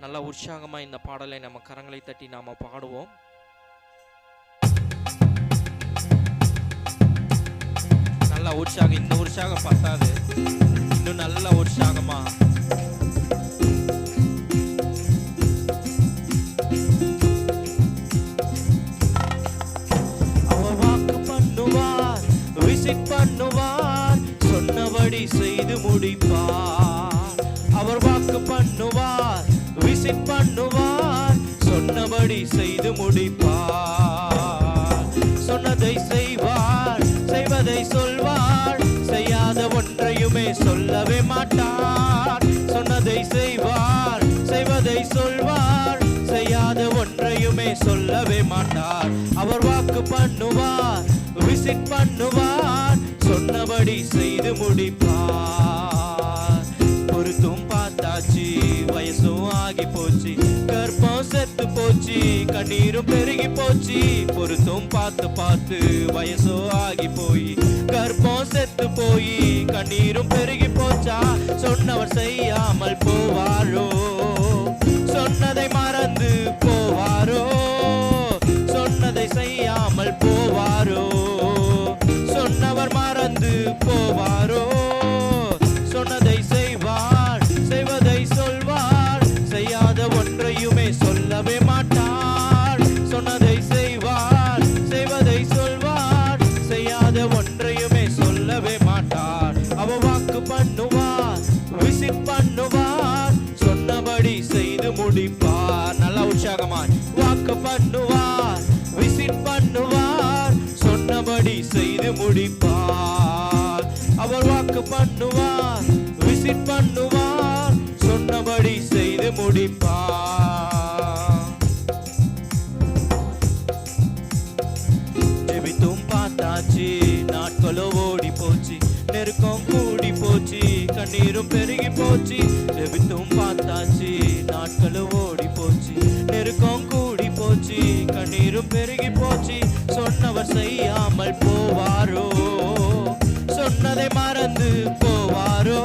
நல்ல உற்சாகமாக இந்த பாடலை நம்ம கரங்களை தட்டி நாம் பாடுவோம். நல்ல உற்சாகம், இந்த உற்சாகம் பத்தாது, இன்னும் நல்ல உற்சாகமா அவர் வாக்கு பண்ணுவார், விசிட் பண்ணுவார், சொன்னபடி செய்து முடிப்பார். அவர் வாக்கு பண்ணுவார், விசிட் பண்ணுவார், சொன்னபடி செய்து முடிப்பார். சொன்னதை செய்வார், செய்வதை சொல்வார், செய்யாத ஒன்றையுமே சொல்லவே மாட்டார். சொன்னதை செய்வார், செய்வதை சொல்வார், செய்யாத ஒன்றையுமே சொல்லவே மாட்டார். அவர் வாக்கு பண்ணுவார், விசிட் பண்ணுவார், சொன்னபடி செய்து முடிப்பார். பொருத்தும் பார்த்தாச்சு, வயசும் ஆகி போச்சு, கற்பம் செத்து போச்சு, கண்ணீரும் பெருகி போச்சு. பொருத்தும் பார்த்து பார்த்து வயசும் ஆகி போய் கற்பம் செத்து போய் கண்ணீரும் பெருகி போச்சா. சொன்னவர் செய்யாமல் போவாரோ, சொன்னதை மறந்து போவாரோ, சொன்னதை செய்யாமல் போவாரோ, சொன்னவர் மறந்து போவாரோ. சொன்னதை செய்வார், செய்வதை சொல்வார், செய்யாத ஒன்றையுமே சொல்லவே மாட்டார். சொன்னதை செய்வார், செய்வதை சொல்வார், செய்யாத ஒன்றையுமே சொல்லவே மாட்டார். அவர் வாக்கு பண்ணுவார், விசிட் பண்ணுவார், சொன்னபடி செய்து முடிப்பார். நல்ல உற்சாகமாய் வாக்கு பண்ணுவார், விசிட் பண்ணுவார், சொன்னபடி செய்து முடிப்பார். அவர் வாக்கு பண்ணுவார், விசிட் பண்ணுவார், சொன்னபடி செய்து முடிப்பார். ஜெபித்தும் பார்த்தாச்சு, நாட்களோ ஓடி போச்சு, நெருக்கம் கூடி போச்சு, கண்ணீரும் பெருகி போச்சு. ஜெபித்தும் பார்த்தாச்சு, நாட்களோ ஓடி போச்சு, நெருக்கம் கூடி போச்சு, கண்ணீரும் பெருகி போச்சு. சொன்னவர் செய்யாமல் போவாரோ, சொன்னதை மறந்து போவாரோ,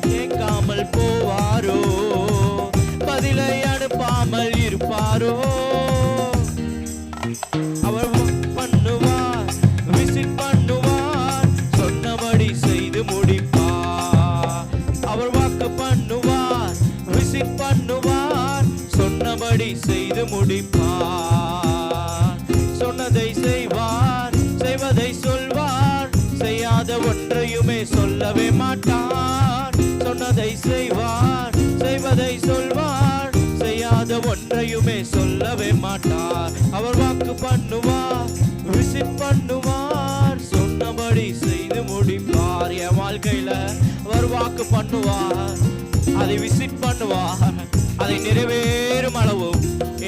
கேட்காமல் போவாரோ, பதிலை அனுப்பாமல் இருப்பாரோ. அவர் பண்ணுவார், விசிட் பண்ணுவார், சொன்னபடி செய்து முடிப்பார். அவர் வாக்கு பண்ணுவார், விசிட் பண்ணுவார், சொன்னபடி செய்து முடிப்பார். சொன்னதை செய்வார், செய்வதை சொல்வார், செய்யாத ஒன்றையுமே சொல்லவே மாட்டார். சொன்னதை செய்வார், செய்வதை சொல்வார், செய்யாத ஒன்றையுமே சொல்லவே மாட்டார். அவர் வாக்கு பண்ணுவார், விசிட் பண்ணுவார், சொன்னபடி செய்து முடிப்பார். என் வாழ்க்கையில அவர் வாக்கு பண்ணுவார், அதை விசிட் பண்ணுவார், அதை நிறைவேறும் அளவு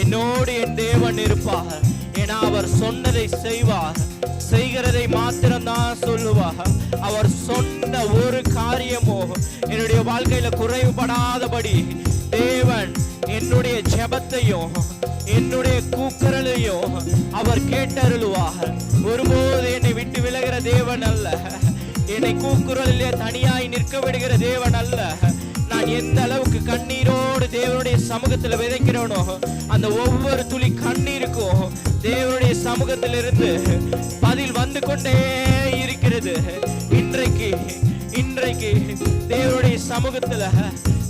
என்னோடு என் தேவன் இருப்பார். ஏன்னா அவர் சொன்னதை செய்வார், செய்கிறதை மாத்திரம்தான் சொல்லுவார். அவர் சொன்ன ஒரு காரியமோ என்னுடைய வாழ்க்கையில குறைவுபடாதபடி தேவன் என்னுடைய ஜெபத்தையும் என்னுடைய கூக்குரலையும் அவர் கேட்டருளுவார். ஒருபோது என்னை விட்டு விலகிற தேவன் அல்ல, என்னை கூக்குரலிலே தனியாய் நிற்க விடுகிற தேவன் அல்ல. நான் எந்த அளவுக்கு கண்ணீரோடு தேவனுடைய சமூகத்தில் விதைக்கிறோனோ அந்த ஒவ்வொரு துளி கண்ணீருக்கும் தேவனுடைய சமூகத்திலிருந்து பதில் வந்து கொண்டே இருக்கிறது. இன்றைக்கு தேவனுடைய சமூகத்தில்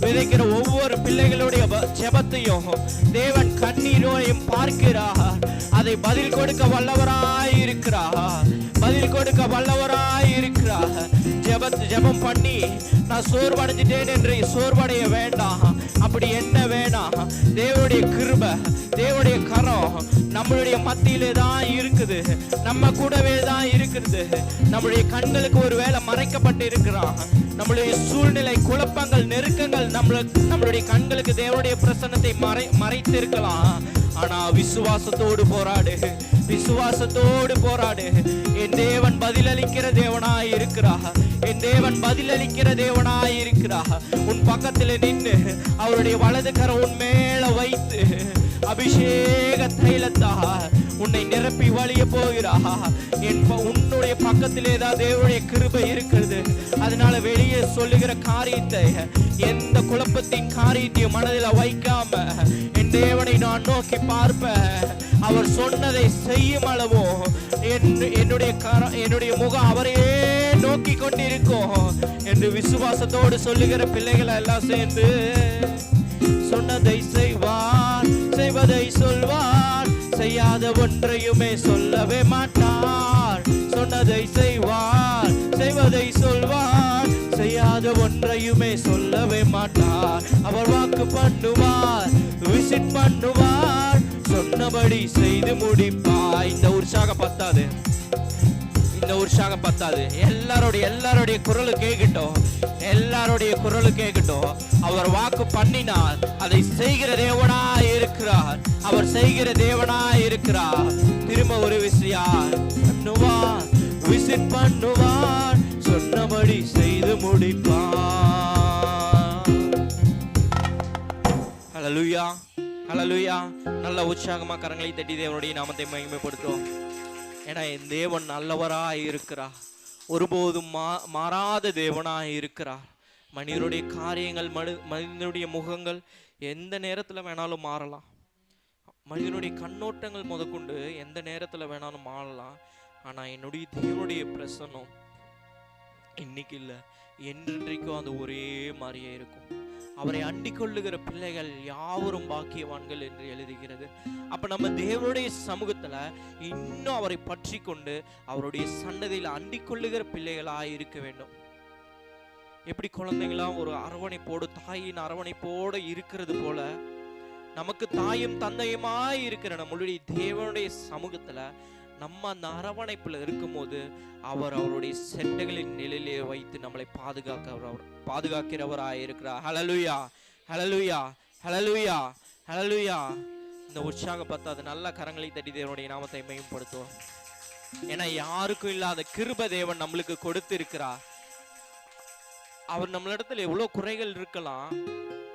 விதைக்கிற ஒவ்வொரு பிள்ளைகளுடைய ஜெபத்தையும் தேவன் கண்ணீரோடையும் பார்க்கிறார். அதை பதில் கொடுக்க வல்லவராய் இருக்கிறார், பதில் கொடுக்க வல்லவராய் இருக்கிறார். ஜெபம் பண்ணி நான் சோர்வடைஞ்சிட்டேன் என்று சோர்வடைய வேண்டாம், அப்படி என்ன வேண்டாம். தேவனுடைய கிருபை, தேவனுடைய கரம் நம்மளுடைய மத்தியிலே தான் இருக்குது, நம்ம கூடவே தான் இருக்குது. நம்மளுடைய கண்களுக்கு ஒரு வேளை மறைக்கப்பட்டு இருக்கிறான். நம்மளுடைய சூழ்நிலை, குழப்பங்கள், நெருக்கங்கள் நம்மளுடைய கண்களுக்கு தேவனுடைய பிரசன்னத்தை மறைத்து இருக்கலாம். ஆனா விசுவாசத்தோடு போராடு, விசுவாசத்தோடு போராடு. என் தேவன் பதிலளிக்கிற தேவனாய் இருக்கிறார், என் தேவன் பதிலளிக்கிற தேவனாய் இருக்கிறார். உன் பக்கத்தில் நின்று அவருடைய வலது கரம் உன் மேல வைத்து அபிஷேக தைலத்தால் உன்னை நிரப்பி வழிய போகிறார். உன்னுடைய பக்கத்திலே தான் தேவனுடைய கிருபை இருக்கிறது. அதனால வெளியே சொல்லுகிற காரியத்தை, எந்த குழப்பத்தின் காரியத்தையும் மனதில் வைக்காம என் தேவனை நான் நோக்கி பார்ப்பேன். அவர் சொன்னதை செய்யும் அளவோ என்னுடைய முகம் அவரையே நோக்கி கொண்டிருக்கும் என்று விசுவாசத்தோடு சொல்லுகிற பிள்ளைகளை எல்லாம் சேர்ந்து, சொன்னதை செய்வார், செய்வதை சொல்வார், செய்யாத ஒன்றையுமே சொல்லவே மாட்டார். சொன்னதை செய்வார், செய்வதை சொல்வார், செய்யாத ஒன்றையுமே சொல்லவே மாட்டார். அவர் வாக்கு பண்ணுவார், விசிட் பண்ணுவார், சொன்னபடி செய்து முடிப்பார். இந்த உற்சாகம் பத்தாது, இந்த உற்சாகம் பத்தாது. எல்லாருடைய குரல் கேட்கட்டும், எல்லாருடைய குரல் கேட்கட்டும். அவர் வாக்கு பண்ணினார், அதை செய்கிற தேவனாய் இருக்கிறார். அவர் செய்கிற தேவனாய் இருக்கிறார். திரும்ப ஒரு விஷயம் பண்ணுவார், விசிட் பண்ணுவார், சொன்னபடி செய்து முடிப்பார். ஹல்லேலூயா, ஹல்லேலூயா. நல்ல உற்சாகமா கரங்களை தட்டி தேவனுடைய நாமத்தை மகிமைப்படுத்தும். ஏன்னா என் தேவன் நல்லவராய் இருக்கிறார். ஒருபோதும் மாறாத தேவனாய் இருக்கிறார். மனிதனுடைய காரியங்கள், மனிதனுடைய முகங்கள் எந்த நேரத்தில் வேணாலும் மாறலாம். மனிதனுடைய கண்ணோட்டங்கள் முதற்கொண்டு எந்த நேரத்தில் வேணாலும் மாறலாம். ஆனால் என்னுடைய தேவனுடைய பிரசன்னம் இன்னைக்கு இல்லை, என்றென்றைக்கும் அது ஒரே மாதிரியே இருக்கும். அவரை அண்டிக் கொள்ளுகிற பிள்ளைகள் யாவரும் பாக்கியவான்கள் என்று எழுதுகிறது. அப்ப நம்ம தேவனுடைய சமூகத்துல இன்னும் அவரை பற்றி கொண்டு அவருடைய சன்னதியில் அண்டிக் கொள்ளுகிற பிள்ளைகளாய் இருக்க வேண்டும். எப்படி குழந்தைங்களா ஒரு அரவணைப்போடு, தாயின் அரவணைப்போடு இருக்கிறது போல, நமக்கு தாயும் தந்தையுமாய் இருக்கிற நம்மளுடைய தேவனுடைய சமூகத்துல நம்ம அந்த அரவணைப்புல இருக்கும் போது அவர் அவருடைய செட்டைகளின் நிலையிலே வைத்து நம்மளை பாதுகாக்கிறவராய் இருக்கிறார். ஹல்லேலூயா, ஹல்லேலூயா, ஹல்லேலூயா, ஹல்லேலூயா. இந்த உற்சாகம் பத்தாது. நல்ல கரங்களை தட்டி தேவனுடைய நாமத்தை மேம்படுத்துவோம். ஏன்னா யாருக்கும் இல்லாத கிருபை தேவன் நம்மளுக்கு கொடுத்து இருக்கிறார். அவர் நம்மளிடத்துல எவ்வளவு குறைகள் இருக்கலாம்,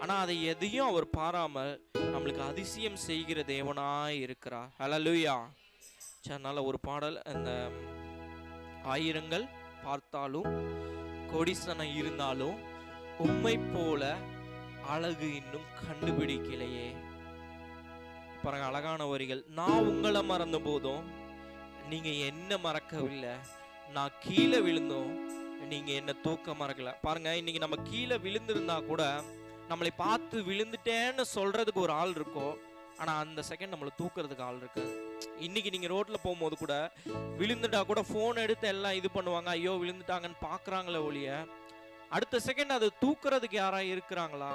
ஆனா அதை எதையும் அவர் பாராமல் நம்மளுக்கு அதிசயம் செய்கிற தேவனாய் இருக்கிறார். ஹல்லேலூயா. அதனால ஒரு பாடல், அந்த ஆயிரங்கள் பார்த்தாலும் கோடிசனம் இருந்தாலும் உம்மை போல அழகு இன்னும் கண்டுபிடிக்கலையே. பாருங்க, அழகான வரிகள். நான் உங்களை மறந்த போதும் நீங்க என்ன மறக்கவில்லை, நான் கீழே விழுந்தோம் நீங்க என்ன தூக்க மறக்கல. பாருங்க, இன்னைக்கு நம்ம கீழே விழுந்திருந்தா கூட நம்மளை பார்த்து விழுந்துட்டேன்னு சொல்றதுக்கு ஒரு ஆள் இருக்கும், ஆனா அந்த செகண்ட் நம்மளை தூக்குறதுக்கு ஆள் இருக்காது. இன்னைக்கு நீங்க ரோட்ல போகும்போது கூட விழுந்துட்டா கூட போன் எடுத்து எல்லாம் இது பண்ணுவாங்க, ஐயோ விழுந்துட்டாங்கன்னு பாக்குறாங்களே ஒழிய அடுத்த செகண்ட் அது தூக்குறதுக்கு யாரா இருக்கிறாங்களா?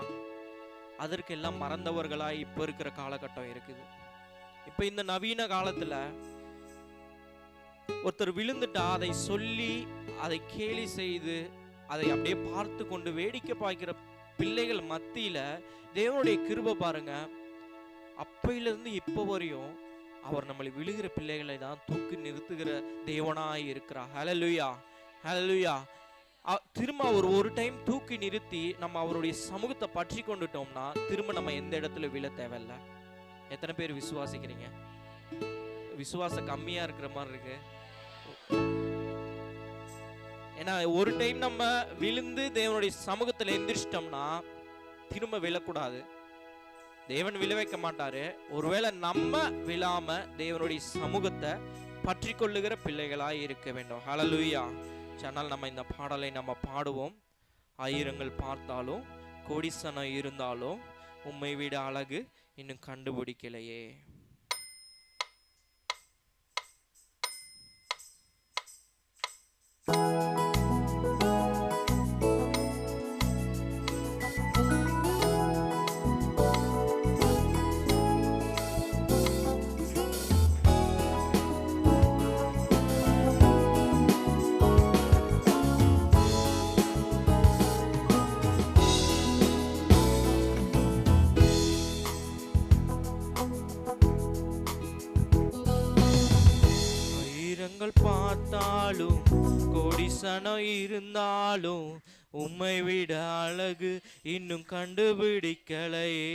அதற்கு எல்லாம் மறந்தவர்களா இப்ப இருக்கிற காலகட்டம் இருக்குது. இப்ப இந்த நவீன காலத்துல ஒருத்தர் விழுந்துட்டா அதை சொல்லி அதை கேலி செய்து அதை அப்படியே பார்த்து கொண்டு வேடிக்கை பார்க்கிற பிள்ளைகள் மத்தியில தேவனுடைய கிருபை பாருங்க, அப்பையிலிருந்து இப்போ வரையும் அவர் நம்மளை விழுகிற பிள்ளைகளை தான் தூக்கி நிறுத்துகிற தேவனாய் இருக்கிறார். ஹல்லேலூயா, ஹல்லேலூயா. திரும்ப அவர் ஒரு டைம் தூக்கி நிறுத்தி நம்ம அவருடைய சமூகத்தை பற்றி கொண்டுட்டோம்னா திரும்ப நம்ம எந்த இடத்துல விழ தேவையில்லை. எத்தனை பேர் விசுவாசிக்கிறீங்க? விசுவாசம் கம்மியா இருக்கிற மாதிரி இருக்கு. ஏன்னா ஒரு டைம் நம்ம விழுந்து தேவனுடைய சமூகத்துல எந்திரிச்சிட்டோம்னா திரும்ப விழக்கூடாது. தேவன் விழ வைக்க மாட்டாரு. ஒருவேளை நம்ம விழாம தேவனுடைய சமூகத்தை பற்றி கொள்ளுகிற பிள்ளைகளாய் இருக்க வேண்டும். ஹல்லேலூயா. அதனால் நம்ம இந்த பாடலை நம்ம பாடுவோம். ஆயிரங்கள் பார்த்தாலும் கோடிசனம் இருந்தாலும் உம்மை விட அழகு இன்னும் கண்டுபிடிக்கலையே. பார்த்தாலும் கோடிசனம் இருந்தாலும் உம்மை விட அழகு இன்னும் கண்டுபிடிக்கலையே.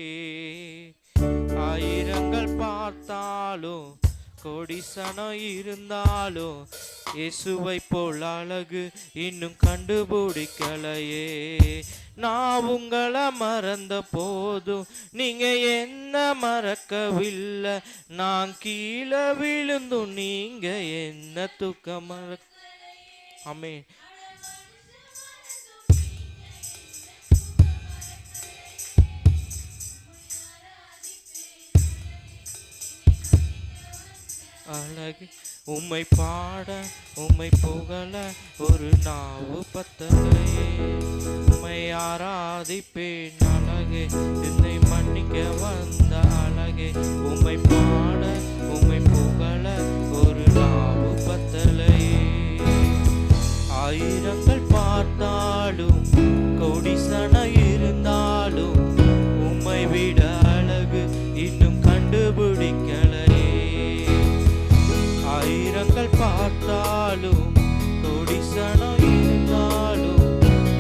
ஆயிரங்கள் பார்த்தாலும் கோடிசனம் இருந்தாலும் இயேசுவை போல் அழகு இன்னும் கண்டுபிடிக்கலையே. நான் உங்களை மறந்த போதும் நீங்க என்ன மறக்கவில்லை. நான் கீழே விழுந்தும் நீங்க என்ன தூக்க மறக்க. ஆமென். அழகு உம்மை பாட உம்மை புகழ ஒரு நாவு பத்தலையே. உம்மை ஆராதிப்பேன் அழகே, என்னை மன்னிக்க வந்த அழகே. உம்மை பாட உம்மை புகழ ஒரு நாவு பத்தலையே. ஆயிரங்கள் பார்த்தாலும் கோடிசன இருந்தாலும் உம்மை விட அழகு இன்னும் கண்டுபிடிக்கலையே. ஆயிரங்கள் பார்த்தாலும் கோடிசனம் இருந்தாலும்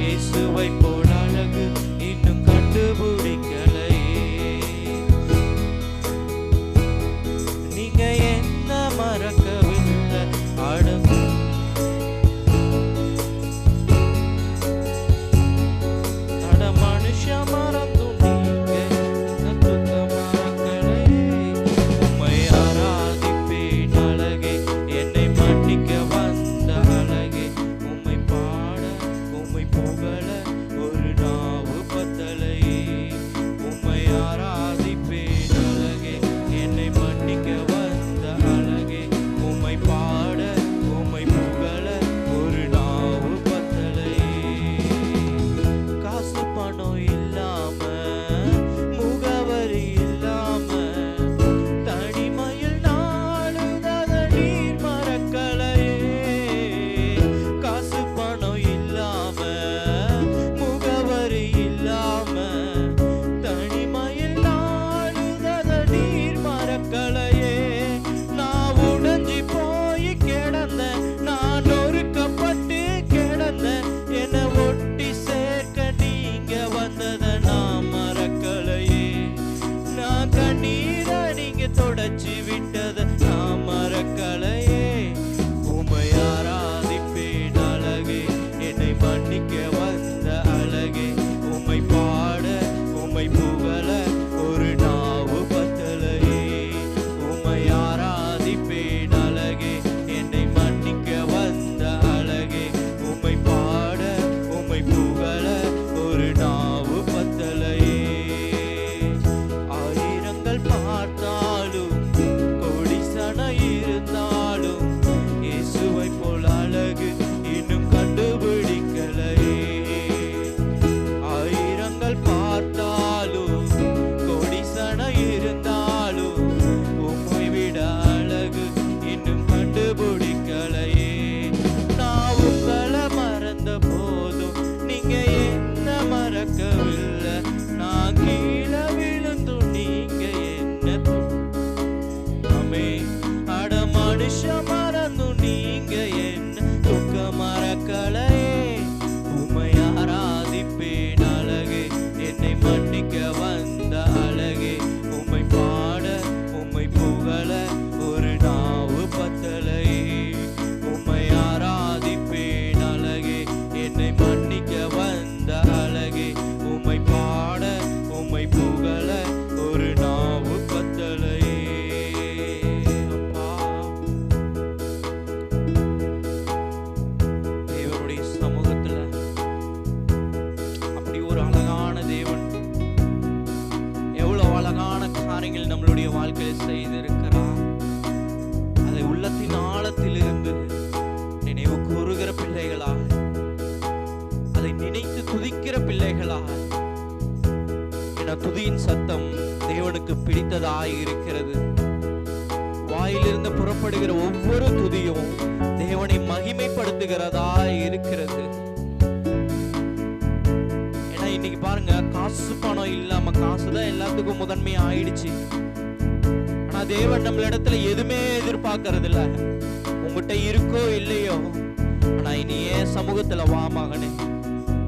இயேசுவை போல் அழகு இன்னும் கண்டுபிடிக்கலையே. நீங்க என்ன மறக்கவில்லை. அழகு அட மனுஷ மறந்தும் நீங்க என்ன துக்க மறக்கலையே. உம்மை ஆராதிப்பேன் அழகே, என்னை மன்னிக்க வந்த அழகே. உம்மை பாட உம்மை புகழ ஒரு நாவு பத்தலையே. உம்மை ஆராதிப்பேன் அழகே, என்னை மன்னிக்க வந்த அழகே. உம்மை பாட உம்மை புகழ ஒரு நாவு பத்தலையே. காசு பணம் இல்லாம முகவரி இல்லாம தனிமையில் நாளுதத நீர் மறக்கலையே. காசு பணம் இல்லாம முகவரி இல்லாம தனிமையில் நாளுதத நீர் மறக்கலையே. நான் உடைஞ்சி போய் கிடந்த, நான் நொறுக்கப்பட்டு கிடந்த, என்னை ஒட்டி சேர்க்க நீங்க வந்தத நான் மறக்கலையே. நான் கண்ணீரை நீங்க தொடச்சி விட்டத நான் மறக்கலையே. உம்மை ஆராதிப்பேன் அழகே, என்னை மன்னிக்க வந்த அழகே. உம்மை பாட உம்மை புகழ ஒரு நாவு பத்தலையே. உம்மை ஆராதிப்பேன் அழகே, என்னை மன்னிக்க வந்த அழகே. உம்மை பாட உம்மை புகழ ஒரு நாவு பத்தலையே. ஆயிரங்கள் பார்த்தாலும் கோடிசன இருந்தாலும் இயேசுவை போல் அழகு இன்னும் கண்டுபிடிக்கலையே. ஆயிரங்கள் பார்த்தாலும் கோடிசன இருந்தாலும் உம்மை விட அழகு இன்னும் கண்டுபிடிக்கலையே. நான் உங்களை மறந்த போதும் நீங்க என்ன மறக்கவில்லை. நான் கீழே விழுந்தும் நீங்க என்ன ஆமென். அட மனுஷ மறந்தும் நீங்க என்ன துக்க மறக்கலையே. உம்மை ஆராதிப்பேன் அழகே, என்னை மன்னிக்க வந்த அழகே. உம்மை பாட உம்மை புகழ ஒரு நாவு பத்தலையே. உம்மை ஆராதிப்பேன் அழகே, என்னை மன்னிக்க வந்த அழகே. உம்மை பாட உம்மை புகழ ஒரு நாவு பத்தலையே. அப்பா, தேவனுடைய சமூகத்துல அப்படி ஒரு அழகான தேவன் எவ்வளவு அழகான காரியங்கள் நம்மளுடைய வாழ்க்கையில் செய்திருக்கிறார். அதை உள்ளத்தின் ஆழத்திலிருந்து நினைவு கூறுகிற பிள்ளைகளா, அதை நினைத்து துதிக்கிற பிள்ளைகளா, என துதியின் சத்தம் தேவனுக்கு பிடித்ததாய் இருக்கிறது. வாயிலிருந்து புறப்படுகிற ஒவ்வொரு துதியும் தேவனை மகிமைப்படுத்துகிறதாய் இருக்கிறது. ஏன்னா இன்னைக்கு பாருங்க, காசு பணம் இல்லாம, காசுதான் எல்லாத்துக்கும் முதன்மை ஆயிடுச்சு. ஆனா தேவன் நம்மளிடத்துல எதுவுமே எதிர்பார்க்கறது இல்ல. உங்ககிட்ட இருக்கோ இல்லையோ, ஆனா இனி ஏன் சமூகத்துல வா மகனே,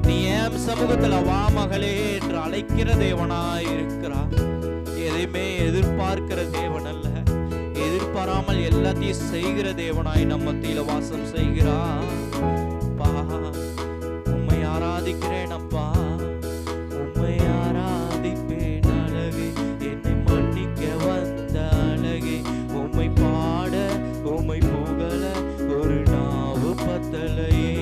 நீ என் சமூகத்துல வா மகளே என்று அழைக்கிற தேவனாய் இருக்கிறார். எதையுமே எதிர்பார்க்கிற தேவன் அல்ல, எதிர்பாராமல் எல்லாத்தையும் செய்கிற தேவனாய் நம்ம மத்தியில வாசம் செய்கிறார். அப்பா உம்மை ஆராதிக்கிறேன் அப்பா, உம்மை ஆராதிப்பேன் அழகே, என்னை மன்னிக்க வந்த அழகே, உம்மை பாட உம்மை புகழ ஒரு நாவு பத்தலையே.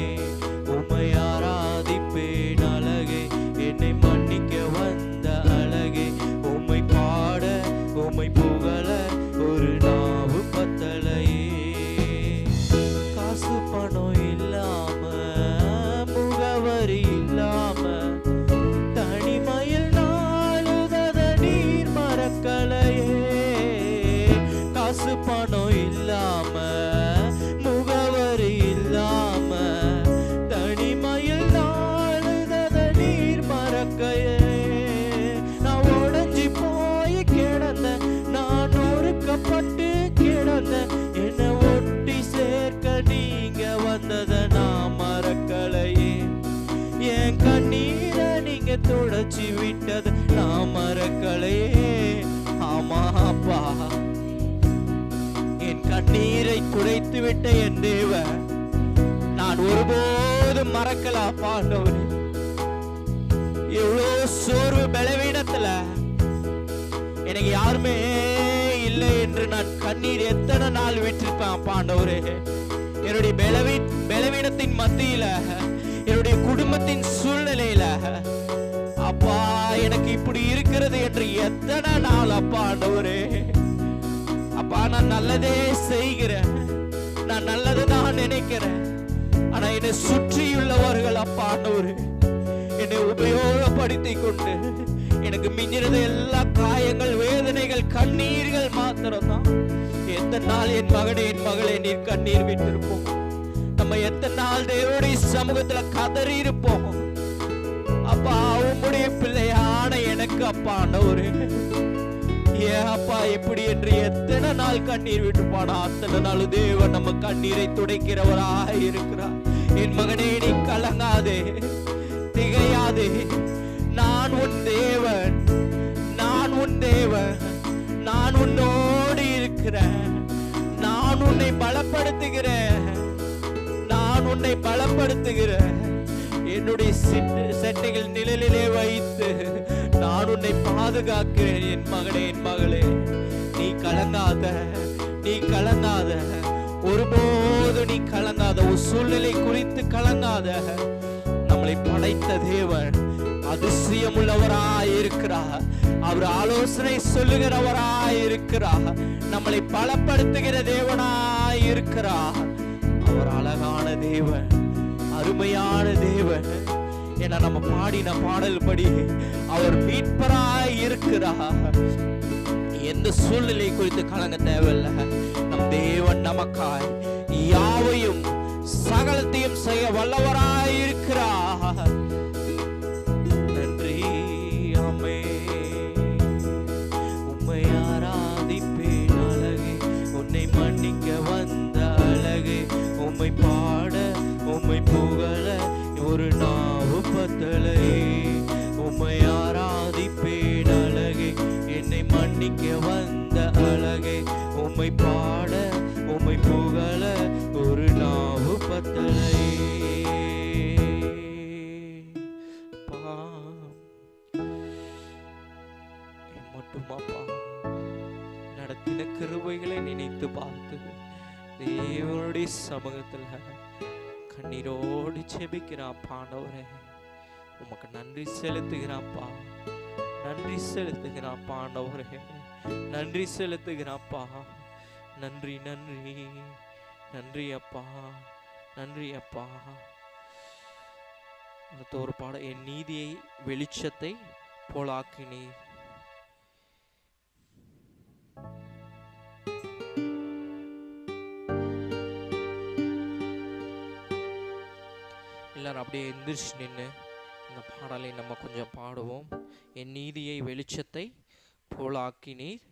உம்மை ஆராதிப்பேன் அழகே, என்னை மன்னிக்க வந்த அழகே, உம்மை பாட உம்மை புகழ ஒரு நாவு பத்தலையே. காசு பணம் இல்லாம முகவரி இல்லாம தனிமையில் நாளுதத நீர் மறக்கலையே. காசு பணம் இல்லாம முகவரி இல்லாம தனிமையில் நாளுதத நீர் மறக்கையே. நான் உடைஞ்சி போய் கிடந்த, நான் நொறுக்கப்பட்டு கிடந்த, என்னை ஒட்டி சேர்க்க நீங்க வந்தத நான் மறக்கலையே. என் கண்ணீரை நீங்க துடைச்சி விட்டது நான் மறக்கலையே. ஆமா அப்பா, என் கண்ணீரை துடைத்து விட்ட என் தேவன் நான் ஒருபோதும் மறக்கலாம் ஆண்டவரே. எவ்வளோ சோர்வு பலவீனத்துல எனக்கு யாருமே இல்லை என்று நான் கண்ணீர் எத்தனை நாள் விட்டிருப்பேன் ஆண்டவரே. என்னுடைய பலவீனத்தின் மத்தியில, என்னுடைய குடும்பத்தின் சூழ்நிலையில அப்பா எனக்கு இப்படி இருக்கிறது என்று எத்தனை நாள் அப்பா ஆண்டவரே. அப்பா நான் நல்லதே செய்கிறேன், நான் நல்லதுதான் நினைக்கிறேன். ஆனா என்னை சுற்றியுள்ளவர்கள் அப்பா ஆண்டவரே என்னை உபயோகப்படுத்தி கொண்டு எனக்கு மிஞ்சிறது எல்லா காயங்கள், வேதனைகள், கண்ணீர்கள் மாத்திரம்தான். எத்தனை நாள் என் மகனே என் மகளே நீர் கண்ணீர் விட்டிருப்போம். நம்ம எத்தனை நாள் தேவனுடைய சமூகத்துல கதறி இருப்போம். அப்பா உம்முடைய பிள்ளையான எனக்கு அப்பா ஆண்டவரே ஏன் அப்பா எப்படி என்று எத்தனை நாள் கண்ணீர் விட்டுப்பானா அத்தனை நாள் தேவன் நம்ம கண்ணீரை துடைக்கிறவராக இருக்கிறார். என் மகனே நீ கலங்காதே, திகையாதே. நான் உன் தேவன், நான் உன் தேவன், நான் உன்னோடு இருக்கிறேன். நான் உன்னை பலப்படுத்துகிறேன், நான் உன்னை பலப்படுத்துகிறேன். என்னுடைய செட்டைகள் நிழலிலே வைத்து நான் உன்னை பாதுகாக்கிறேன். என் மகனே என் மகளே நீ கலங்காத, நீ கலங்காத, ஒருபோது நீ கலங்காத, ஒரு சூழ்நிலை குறித்து கலங்காத. நம்மளை படைத்த தேவன் அதிசயமுள்ளவராய் இருக்கிறார். அவர் ஆலோசனை சொல்லுகிறவராய் இருக்கிறார். நம்மளை பலப்படுத்துகிற தேவனாய் இருக்கிறார். அவர் அழகான தேவன், அருமையான தேவன். என நம்ம பாடின பாடல் படி அவர் மீட்பராய் இருக்கிறார். எந்த சூழ்நிலை குறித்து கலங்க தேவையில்லை. நம் தேவன் நமக்காய் யாவையும் சகலத்தையும் செய்ய வல்லவராய் இருக்கிறார். நன்றி ஆமே. உம்மை ஆராதிப்பேன் அழகே, உன்னை மன்னிக்க வந்த அழகே, உம்மை பாட உம்மை புகழ ஒரு நாவு பத்தலையே. உம்மை ஆராதிப்பேன் அழகே, என்னை மன்னிக்க வந்த அழகே, உம்மை பாட உம்மை புகழ ஒரு நாவு பத்தலையே. மட்டுமாப்பா நடத்தின கிருபைகளை நினைத்து பார்த்து தேவனுடைய சமூகத்துல கண்ணீரோடு செபிக்கிறாப்பா ஆண்டவரே. உமக்கு நன்றி செலுத்துகிறாப்பா, நன்றி செலுத்துகிறாப்பா ஆண்டவரே, நன்றி செலுத்துகிறாப்பா. நன்றி நன்றி நன்றி அப்பா, நன்றி அப்பா. அடுத்த ஒரு பாடம், என் நீதியை வெளிச்சத்தை போலாக்கினீர். எல்லாரும் அப்படியே எந்திரிச்சு நின்று இந்த பாடலை நம்ம கொஞ்சம் பாடுவோம். என் நீதியை வெளிச்சத்தை போலாக்கினீர்,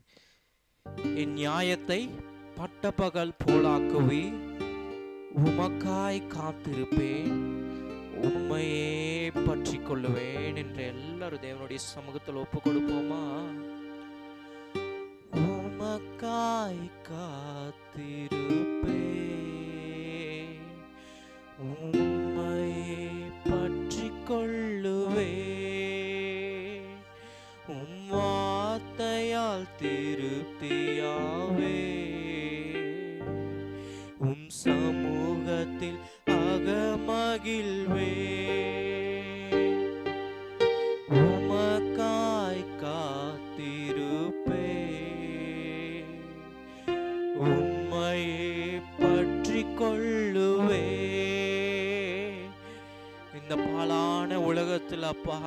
என் நியாயத்தை பட்டப்பகல் போலாக்குவீர். உமக்காய் காத்திருப்பேன், உம்மையே பற்றி கொள்ளுவேன் என்று எல்லாரும் தேவனுடைய சமூகத்தில் ஒப்பு கொடுப்போமா? உமக்காய் காத்திருப்பே, உம்மையே பற்றி கொள்ளுவே, உம் வார்த்தையால் திருப்தியாவே, உம் சமூகத்தில் அகமகிழ்வே, உமக்காய் காத்திருப்பே, உம்மையே பற்றி கொள்ளுவே. இந்த பாழான உலகத்தில் அப்பா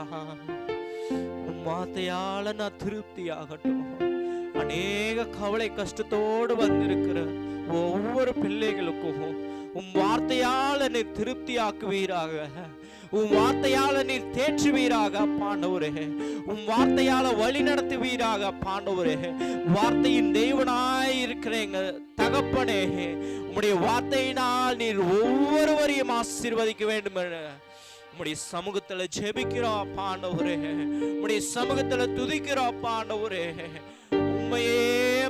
உம் வார்த்தையால நான் திருப்தி ஆகட்டும். அநேக கவலை கஷ்டத்தோடு வந்திருக்கிற ஒவ்வொரு பிள்ளைகளுக்கும் உம் வார்த்தையால நீ திருப்தி ஆக்குவீராக, உம் வார்த்தையால நீர் தேற்றுவீராக பாண்டவரே, உம் வார்த்தையால வழி நடத்துவீராக பாண்டவரே. வார்த்தையின் தெய்வனாய் இருக்கிறேங்க தகப்பனே, உம்முடைய வார்த்தையினால் நீர் ஒவ்வொருவரையும் ஆசீர்வதிக்க வேண்டும் என உம்முடைய சமூகத்துல ஜெபிக்கிறோம் பாண்டவரே, உம்முடைய சமூகத்துல துதிக்கிறோம் பாண்டவரே, உம்மையே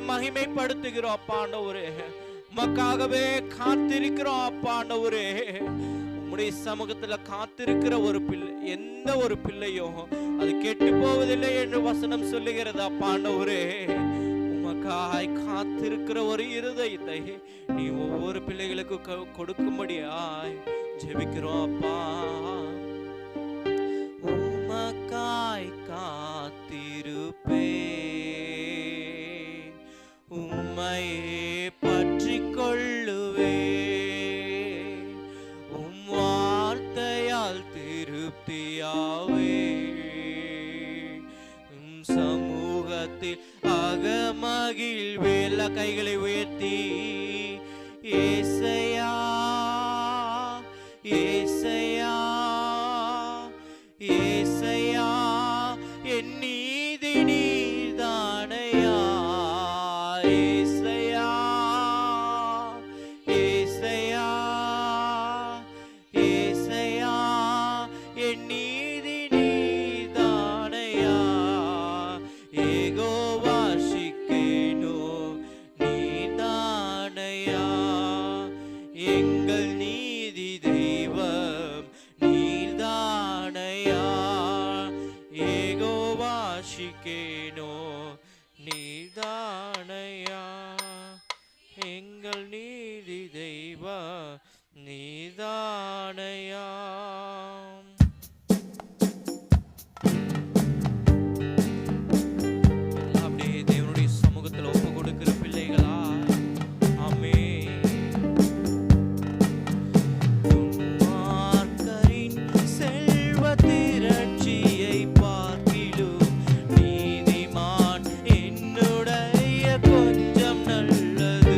மகிமைப்படுத்துகிறோம் பாண்டவரே, உமக்காகவே காத்திருக்கிறோம் பாண்டவரே. உம்முடைய சமூகத்துல காத்திருக்கிற ஒரு பிள்ளை, எந்த ஒரு பிள்ளையும் அது கெட்டு போவதில்லை என்று வசனம் சொல்லுகிறதா பாண்டவரே. உமக்காய் காத்திருக்கிற ஒரு இருதயத்தை நீ ஒவ்வொரு பிள்ளைகளுக்கு கொடுக்கும்படியாய் ஜெபிக்கிறோம் அப்பா. உமக்காய் காத்திருப்பே, உம்மையே பற்றி கொள்ளுவே, உம் வார்த்தையால் திருப்தியாவே, உம் சமூகத்தில் அகமகிழ்வே. எல்லா கைகளை உயர்த்தி ஏசையா ஏசையா ஏசையா என் நீதி நீர்தானையா, ஏசையா ஏசையா ஏசையா என் நீதி நீர்தானையா, யெகோவா ஷிக்கேனோ நீர்தானையா, எங்கள் நீதி தெய்வம் நீர்தானையா, யெகோவா ஷிக்கேனோ நீர்தானையா, எங்கள் நீதி தெய்வம் நீர்தானையா. அப்படியே தேவனுடைய சமூகத்தில் ஒப்பு கொடுக்கிற பிள்ளைகளா, ஆமென். துன்மார்க்கரின் செல்வ திரட்சியை பார்க்கிலும் நீதிமான் என்னுடைய கொஞ்சம் நல்லது.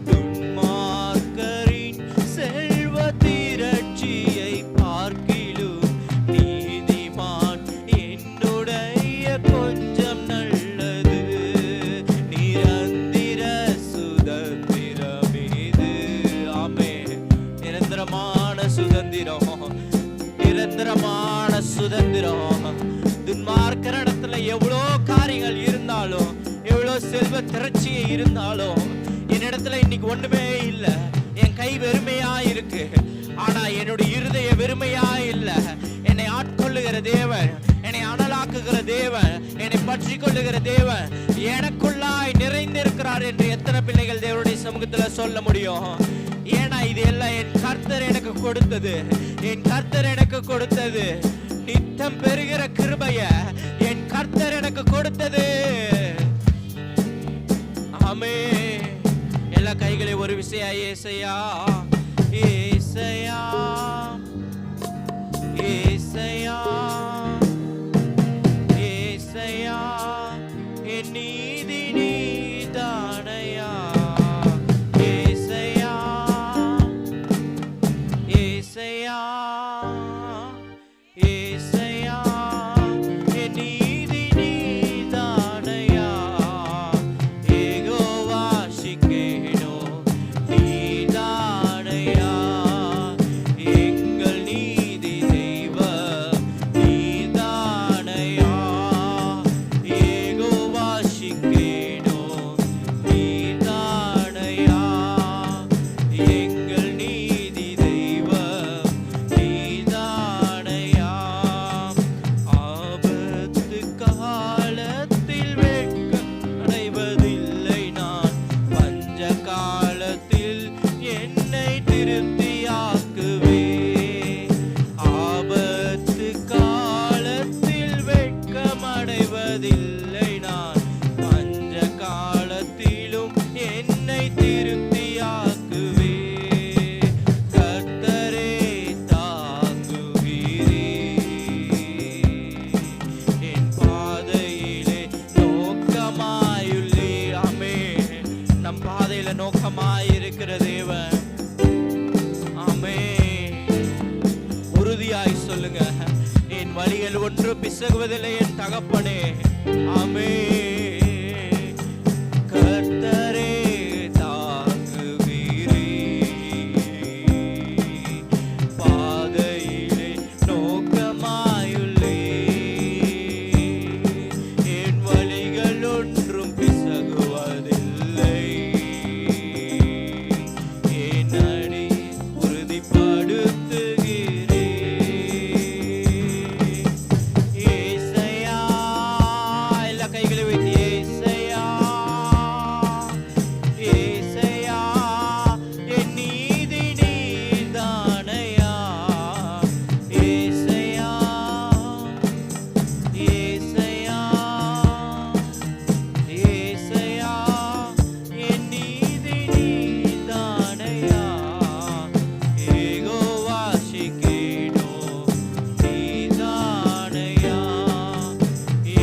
துன்மார்க்கரின் செல்வ திரட்சியை பார்க்கிலும் நீதிமான் என்னுடைய கொஞ்சம் நல்லது. நிரந்தர சுதந்திரம் இது, ஆமென். நிரந்தரமான சுதந்திரம், நிரந்தரமான சுதந்திரம். துன்மார்க்கரிடத்துல எவ்வளோ காரியங்கள் இருந்தாலும், எவ்வளோ செல்வ திரட்சியை இருந்தாலும், என்னிடத்துல இன்னைக்கு ஒண்ணுமே இல்லை, என் கை வெறுமையா இருக்கு, ஆனா என்னுடைய இருதய வெறுமையா இல்லை. என்னை ஆட்கொள்ளுகிற தேவன், என்னை அனலாக்குகிற தேவன், என்னை பற்றி கொள்ளுகிற தேவன் எனக்குள்ளாய் நிறைந்திருக்கிறார் என்று எத்தனை பிள்ளைகள் தேவனுடைய சமூகத்துல சொல்ல முடியும்? ஏன்னா இது எல்லாம் என் கர்த்தர் எனக்கு கொடுத்தது, என் கர்த்தர் எனக்கு கொடுத்தது. நித்தம் பெறுகிற கிருபைய என் கர்த்தர் எனக்கு கொடுத்தது. ஆமென். எல்லா கைகளை ஒரு விசையா ஏசையா ஏசையா ஏசையா ஏசையா என் நீதி நீதானையா, ஏசையா ஏசையா ஏசையா என் நீதி நீதானையா, யெகோவா ஷிக்கேனோ நீதானையா, எங்கள் பிசகுவதில்லை நான் பஞ்ச காலத்திலும் என்னை திருப்தியாக்குவே கர்த்தரே தாங்குவீரே என் பாதையிலே நோக்கமாயுள்ளே ஆமே நம் பாதையில நோக்கமாயிருக்கிற தேவன் ஆமே உறுதியாய் சொல்லுங்க என் வழிகள் ஒன்று பிசகுவதில்லை என் தகப்பனே ஆமே கர்த்தரே தாங்குவீரே பாதையிலே நோக்கமாயுள்ளே என் வழிகள் ஒன்றும் பிசகுவதில்லை என் அடி உறுதிப்படுத்துகிறேன் ஏசையா எல்லா கைகளை வைத்து ஏசையா ஏசையா என் நீதி நீதானையா ஏசையா ஏசையா ஏசையா என் நீதி நீதானையா யெகோவா ஷிக்கேனோ நீதானையா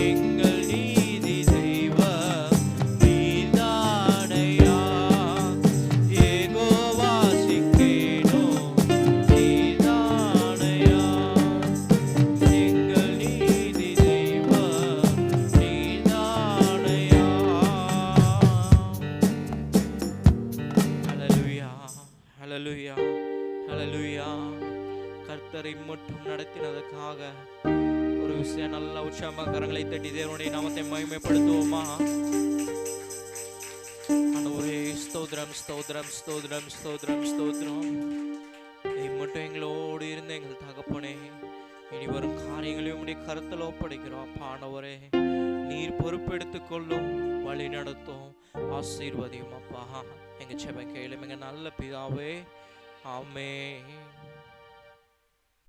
எங்கள் நீதி தெய்வம் நீதானையா யெகோவா ஷிக்கேனோ நீதானையா எங்கள் நீதி தெய்வம் நீதானையா ஹல்லேலூயா ஹல்லேலூயா ஹல்லேலூயா கர்த்தரை மட்டும் நடத்தினதற்காக ஒரு விஷயம் நல்ல உற்சாகமா கரங்களை தட்டி தேவனுடைய நாமத்தை மகிமைப்படுத்துவோமா ஆண்டவரே ஸ்தோத்திரம் ஸ்தோத்திரம் ஸ்தோத்திரம் ஸ்தோத்திரம் ஸ்தோத்திரம் நீ மட்டும் எங்களோடு இருந்த எங்கள் தகப்பனே இனி வரும் காரியங்களையும் உடைய கருத்தில் ஒப்படைக்கிறோம் ஆண்டவரே நீர் பொறுப்பெடுத்துக் கொள்ளும் வழி நடத்தும் ஆசீர்வதியும் அப்பா எங்க செப கேளும் எங்க நல்ல பிதாவே ஆமென்.